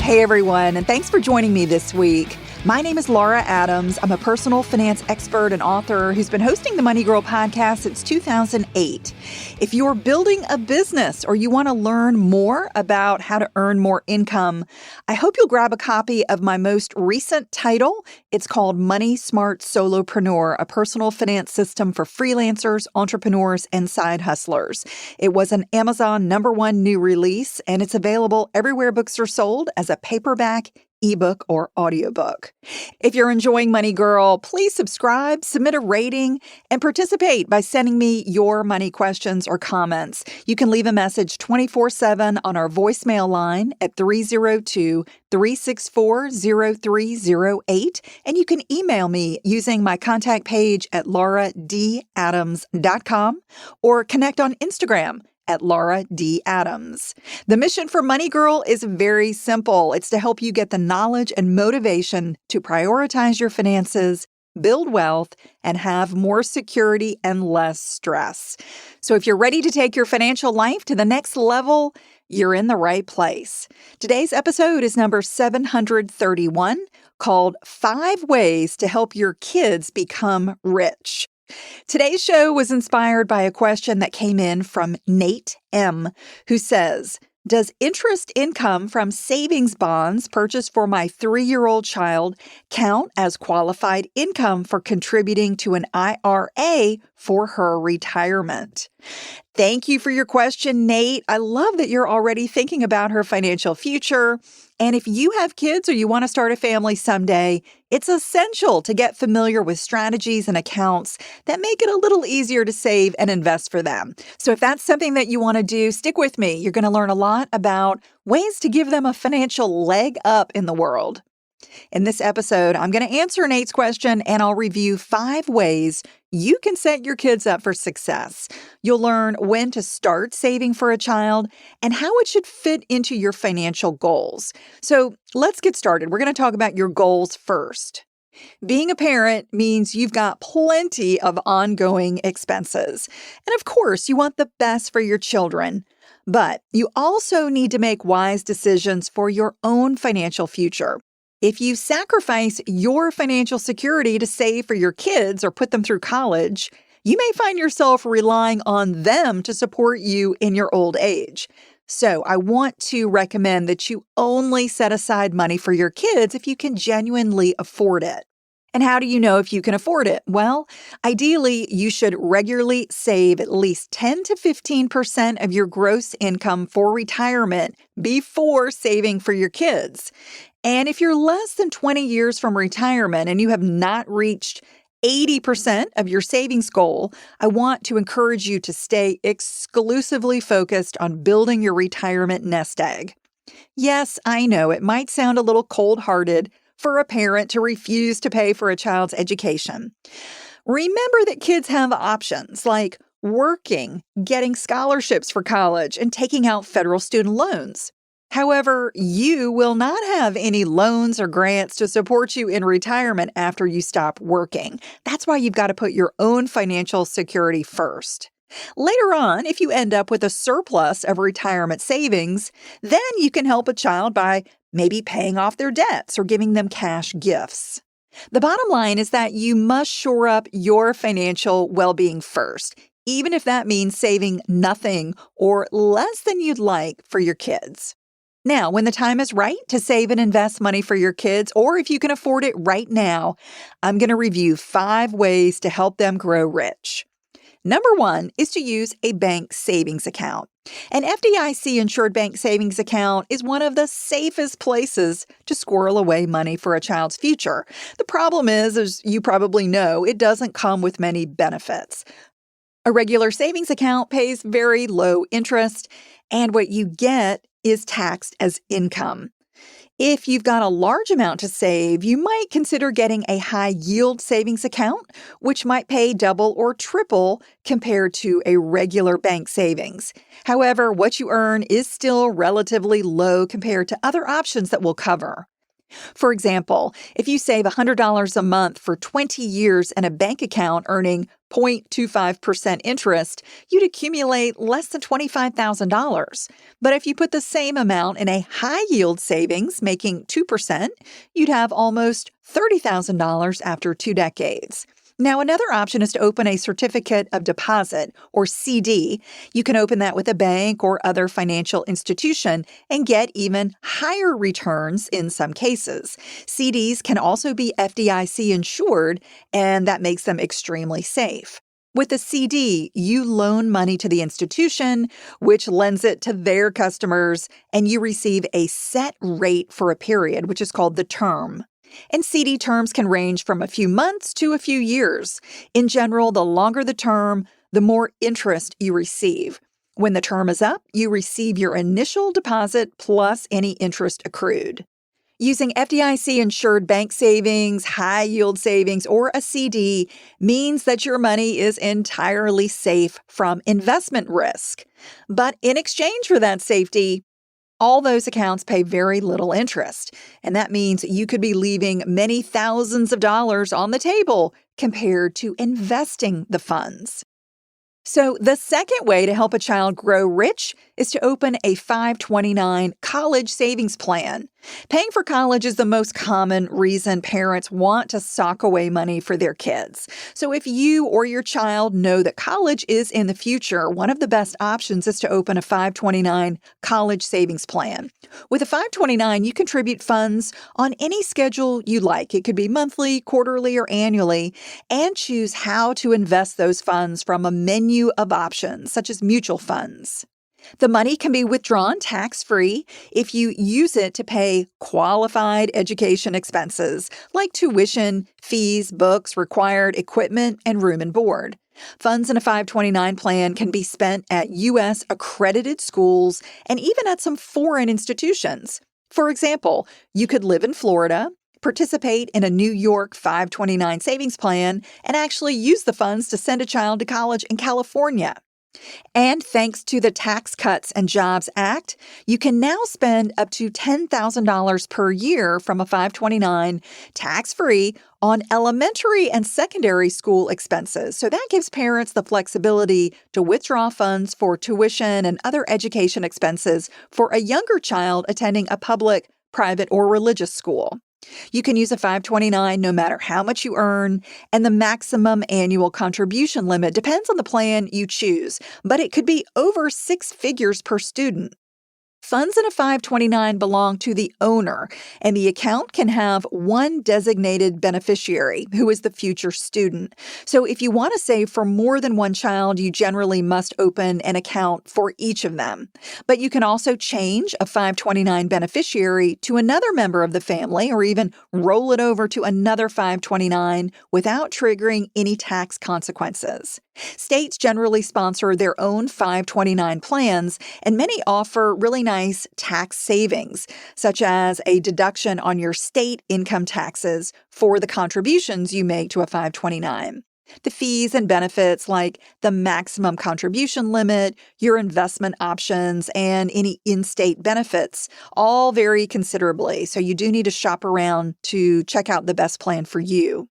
Hey everyone, and thanks for joining me this week. My name is Laura Adams. I'm a personal finance expert and author who's been hosting the Money Girl podcast since 2008. If you're building a business or you want to learn more about how to earn more income, I hope you'll grab a copy of my most recent title. It's called Money Smart Solopreneur, a personal finance system for freelancers, entrepreneurs, and side hustlers. It was an Amazon #1 new release, and it's available everywhere books are sold as a paperback, ebook, or audiobook. If you're enjoying Money Girl, please subscribe, submit a rating, and participate by sending me your money questions or comments. You can leave a message 24/7 on our voicemail line at 302-364-0308, and you can email me using my contact page at lauradadams.com or connect on Instagram at Laura D. Adams. The mission for Money Girl is very simple. It's to help you get the knowledge and motivation to prioritize your finances, build wealth, and have more security and less stress. So if you're ready to take your financial life to the next level, you're in the right place. Today's episode is number 731, called 5 Ways to Help Your Kids Become Rich. Today's show was inspired by a question that came in from Nate M., who says, does interest income from savings bonds purchased for my 3-year-old child count as qualified income for contributing to an IRA for her retirement? Thank you for your question, Nate. I love that you're already thinking about her financial future. And if you have kids or you want to start a family someday, it's essential to get familiar with strategies and accounts that make it a little easier to save and invest for them. So if that's something that you want to do, stick with me. You're going to learn a lot about ways to give them a financial leg up in the world. In this episode, I'm going to answer Nate's question and I'll review 5 ways you can set your kids up for success. You'll learn when to start saving for a child and how it should fit into your financial goals. So let's get started. We're going to talk about your goals first. Being a parent means you've got plenty of ongoing expenses. And of course, you want the best for your children. But you also need to make wise decisions for your own financial future. If you sacrifice your financial security to save for your kids or put them through college, you may find yourself relying on them to support you in your old age. So I want to recommend that you only set aside money for your kids if you can genuinely afford it. And how do you know if you can afford it? Well, ideally, you should regularly save at least 10 to 15% of your gross income for retirement before saving for your kids. And if you're less than 20 years from retirement and you have not reached 80% of your savings goal, I want to encourage you to stay exclusively focused on building your retirement nest egg. Yes, I know it might sound a little cold-hearted for a parent to refuse to pay for a child's education. Remember that kids have options like working, getting scholarships for college, and taking out federal student loans. However, you will not have any loans or grants to support you in retirement after you stop working. That's why you've got to put your own financial security first. Later on, if you end up with a surplus of retirement savings, then you can help a child by maybe paying off their debts or giving them cash gifts. The bottom line is that you must shore up your financial well-being first, even if that means saving nothing or less than you'd like for your kids. Now, when the time is right to save and invest money for your kids, or if you can afford it right now, I'm going to review 5 ways to help them grow rich. Number 1 is to use a bank savings account. An FDIC-insured bank savings account is one of the safest places to squirrel away money for a child's future. The problem is, as you probably know, it doesn't come with many benefits. A regular savings account pays very low interest, and what you get is taxed as income. If you've got a large amount to save, you might consider getting a high-yield savings account, which might pay double or triple compared to a regular bank savings. However, what you earn is still relatively low compared to other options that we'll cover. For example, if you save $100 a month for 20 years in a bank account earning 0.25% interest, you'd accumulate less than $25,000. But if you put the same amount in a high-yield savings, making 2%, you'd have almost $30,000 after 2 decades. Now, another option is to open a certificate of deposit, or CD. You can open that with a bank or other financial institution and get even higher returns in some cases. CDs can also be FDIC insured, and that makes them extremely safe. With a CD, you loan money to the institution, which lends it to their customers, and you receive a set rate for a period, which is called the term. And CD terms can range from a few months to a few years. In general, the longer the term, the more interest you receive. When the term is up, you receive your initial deposit plus any interest accrued. Using FDIC-insured bank savings, high-yield savings, or a CD means that your money is entirely safe from investment risk. But in exchange for that safety, all those accounts pay very little interest, and that means you could be leaving many thousands of dollars on the table compared to investing the funds. So the second way to help a child grow rich is to open a 529 college savings plan. Paying for college is the most common reason parents want to sock away money for their kids. So if you or your child know that college is in the future, one of the best options is to open a 529 college savings plan. With a 529, you contribute funds on any schedule you like. It could be monthly, quarterly, or annually, and choose how to invest those funds from a menu of options, such as mutual funds. The money can be withdrawn tax-free if you use it to pay qualified education expenses like tuition, fees, books, required equipment, and room and board. Funds in a 529 plan can be spent at U.S. accredited schools and even at some foreign institutions. For example, you could live in Florida, participate in a New York 529 savings plan, and actually use the funds to send a child to college in California. And thanks to the Tax Cuts and Jobs Act, you can now spend up to $10,000 per year from a 529 tax-free on elementary and secondary school expenses. So that gives parents the flexibility to withdraw funds for tuition and other education expenses for a younger child attending a public, private, or religious school. You can use a 529 no matter how much you earn, and the maximum annual contribution limit depends on the plan you choose, but it could be over 6 figures per student. Funds in a 529 belong to the owner, and the account can have one designated beneficiary, who is the future student. So if you want to save for more than one child, you generally must open an account for each of them. But you can also change a 529 beneficiary to another member of the family, or even roll it over to another 529 without triggering any tax consequences. States generally sponsor their own 529 plans, and many offer really nice tax savings, such as a deduction on your state income taxes for the contributions you make to a 529. The fees and benefits, like the maximum contribution limit, your investment options, and any in-state benefits, all vary considerably, so you do need to shop around to check out the best plan for you.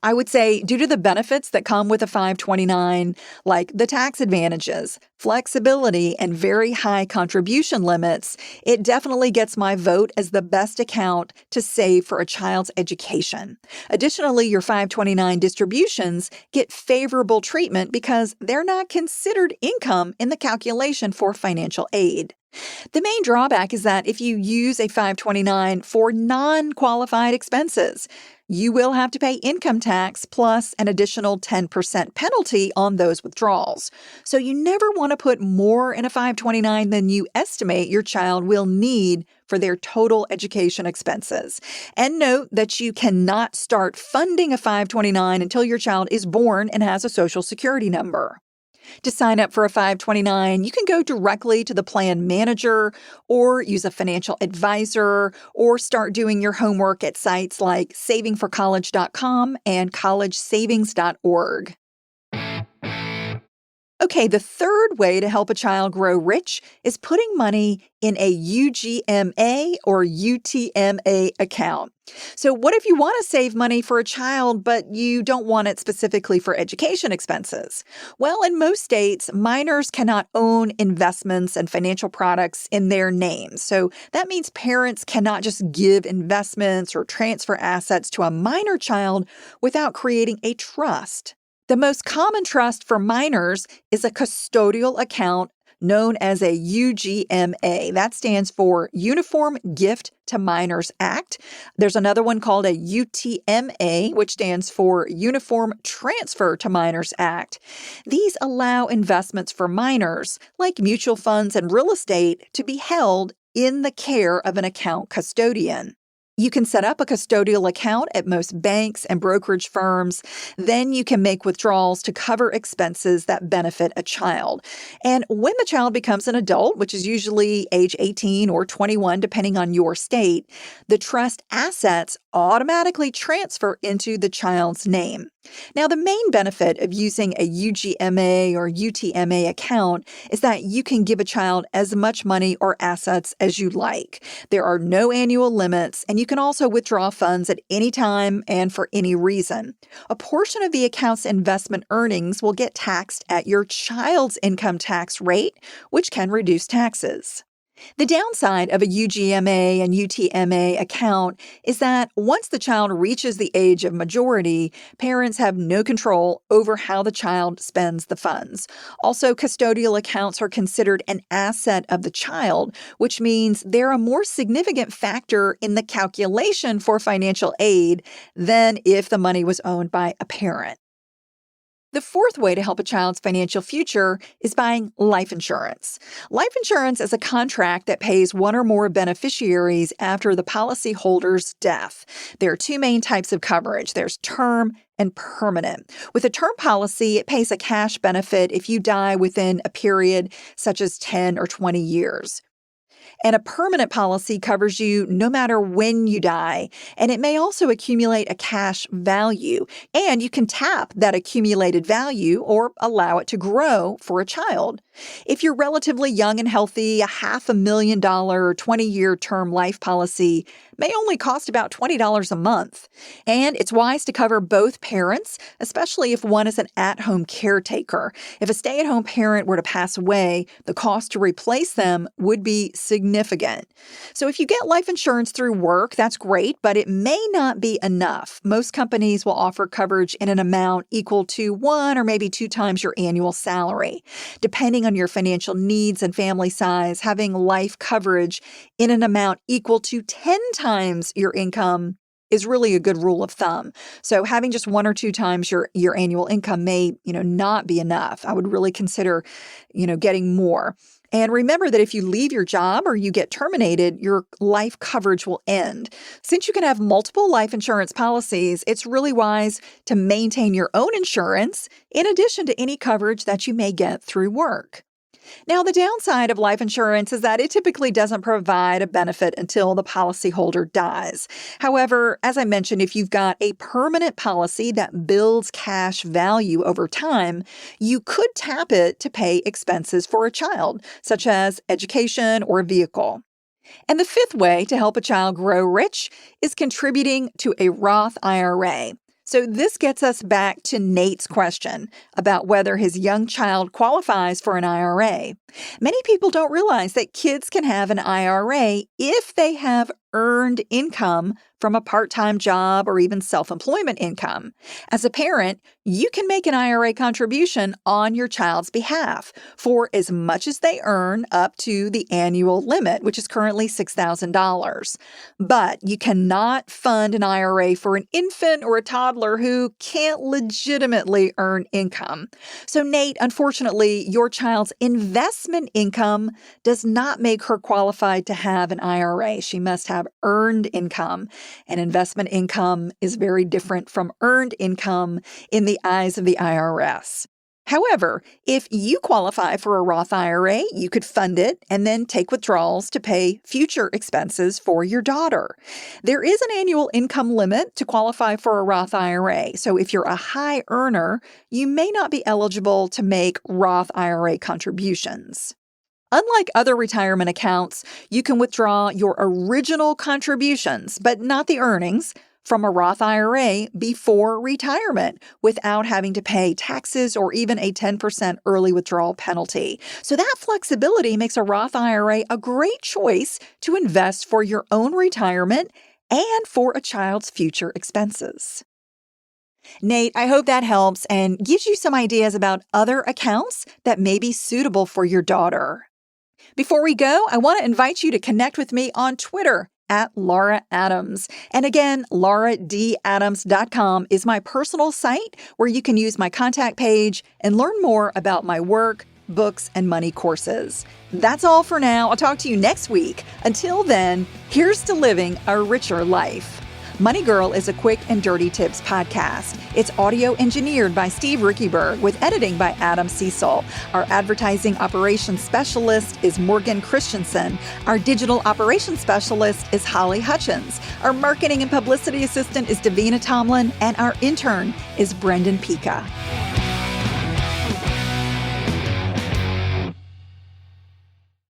I would say, due to the benefits that come with a 529, like the tax advantages, flexibility, and very high contribution limits, it definitely gets my vote as the best account to save for a child's education. Additionally, your 529 distributions get favorable treatment because they're not considered income in the calculation for financial aid. The main drawback is that if you use a 529 for non-qualified expenses, you will have to pay income tax plus an additional 10% penalty on those withdrawals. So you never want to put more in a 529 than you estimate your child will need for their total education expenses. And note that you cannot start funding a 529 until your child is born and has a Social Security number. To sign up for a 529, you can go directly to the plan manager or use a financial advisor or start doing your homework at sites like savingforcollege.com and collegesavings.org. Okay, the third way to help a child grow rich is putting money in a UGMA or UTMA account. So, what if you want to save money for a child, but you don't want it specifically for education expenses? Well, in most states, minors cannot own investments and financial products in their names. So, that means parents cannot just give investments or transfer assets to a minor child without creating a trust. The most common trust for minors is a custodial account known as a UGMA. That stands for Uniform Gift to Minors Act. There's another one called a UTMA, which stands for Uniform Transfer to Minors Act. These allow investments for minors, like mutual funds and real estate, to be held in the care of an account custodian. You can set up a custodial account at most banks and brokerage firms. Then you can make withdrawals to cover expenses that benefit a child. And when the child becomes an adult, which is usually age 18 or 21, depending on your state, the trust assets automatically transfer into the child's name. Now, the main benefit of using a UGMA or UTMA account is that you can give a child as much money or assets as you like. There are no annual limits, and you can also withdraw funds at any time and for any reason. A portion of the account's investment earnings will get taxed at your child's income tax rate, which can reduce taxes. The downside of a UGMA and UTMA account is that once the child reaches the age of majority, parents have no control over how the child spends the funds. Also, custodial accounts are considered an asset of the child, which means they're a more significant factor in the calculation for financial aid than if the money was owned by a parent. The fourth way to help a child's financial future is buying life insurance. Life insurance is a contract that pays one or more beneficiaries after the policyholder's death. There are two main types of coverage. There's term and permanent. With a term policy, it pays a cash benefit if you die within a period such as 10 or 20 years. And a permanent policy covers you no matter when you die, and it may also accumulate a cash value, and you can tap that accumulated value or allow it to grow for a child. If you're relatively young and healthy, a $500,000 20-year term life policy may only cost about $20 a month. And it's wise to cover both parents, especially if one is an at-home caretaker. If a stay-at-home parent were to pass away, the cost to replace them would be significant. So if you get life insurance through work, that's great, but it may not be enough. Most companies will offer coverage in an amount equal to 1 or maybe 2 times your annual salary. Depending on your financial needs and family size, having life coverage in an amount equal to 10 times your income is really a good rule of thumb. So having just 1 or 2 times your annual income may, not be enough. I would really consider, getting more. And remember that if you leave your job or you get terminated, your life coverage will end. Since you can have multiple life insurance policies, it's really wise to maintain your own insurance in addition to any coverage that you may get through work. Now, the downside of life insurance is that it typically doesn't provide a benefit until the policyholder dies. However, as I mentioned, if you've got a permanent policy that builds cash value over time, you could tap it to pay expenses for a child, such as education or a vehicle. And the fifth way to help a child grow rich is contributing to a Roth IRA. So this gets us back to Nate's question about whether his young child qualifies for an IRA. Many people don't realize that kids can have an IRA if they have earned income from a part-time job or even self-employment income. As a parent, you can make an IRA contribution on your child's behalf for as much as they earn up to the annual limit, which is currently $6,000. But you cannot fund an IRA for an infant or a toddler who can't legitimately earn income. So Nate, unfortunately, your child's investment income does not make her qualified to have an IRA. She must have earned income. And investment income is very different from earned income in the eyes of the IRS. However, if you qualify for a Roth IRA, you could fund it and then take withdrawals to pay future expenses for your daughter. There is an annual income limit to qualify for a Roth IRA. So if you're a high earner, you may not be eligible to make Roth IRA contributions. Unlike other retirement accounts, you can withdraw your original contributions, but not the earnings, from a Roth IRA before retirement without having to pay taxes or even a 10% early withdrawal penalty. So that flexibility makes a Roth IRA a great choice to invest for your own retirement and for a child's future expenses. Nate, I hope that helps and gives you some ideas about other accounts that may be suitable for your daughter. Before we go, I want to invite you to connect with me on Twitter at Laura Adams. And again, lauradadams.com is my personal site where you can use my contact page and learn more about my work, books, and money courses. That's all for now. I'll talk to you next week. Until then, here's to living a richer life. Money Girl is a quick and dirty tips podcast. It's audio engineered by Steve Rickyberg with editing by Adam Cecil. Our advertising operations specialist is Morgan Christensen. Our digital operations specialist is Holly Hutchins. Our marketing and publicity assistant is Davina Tomlin. And our intern is Brendan Pika.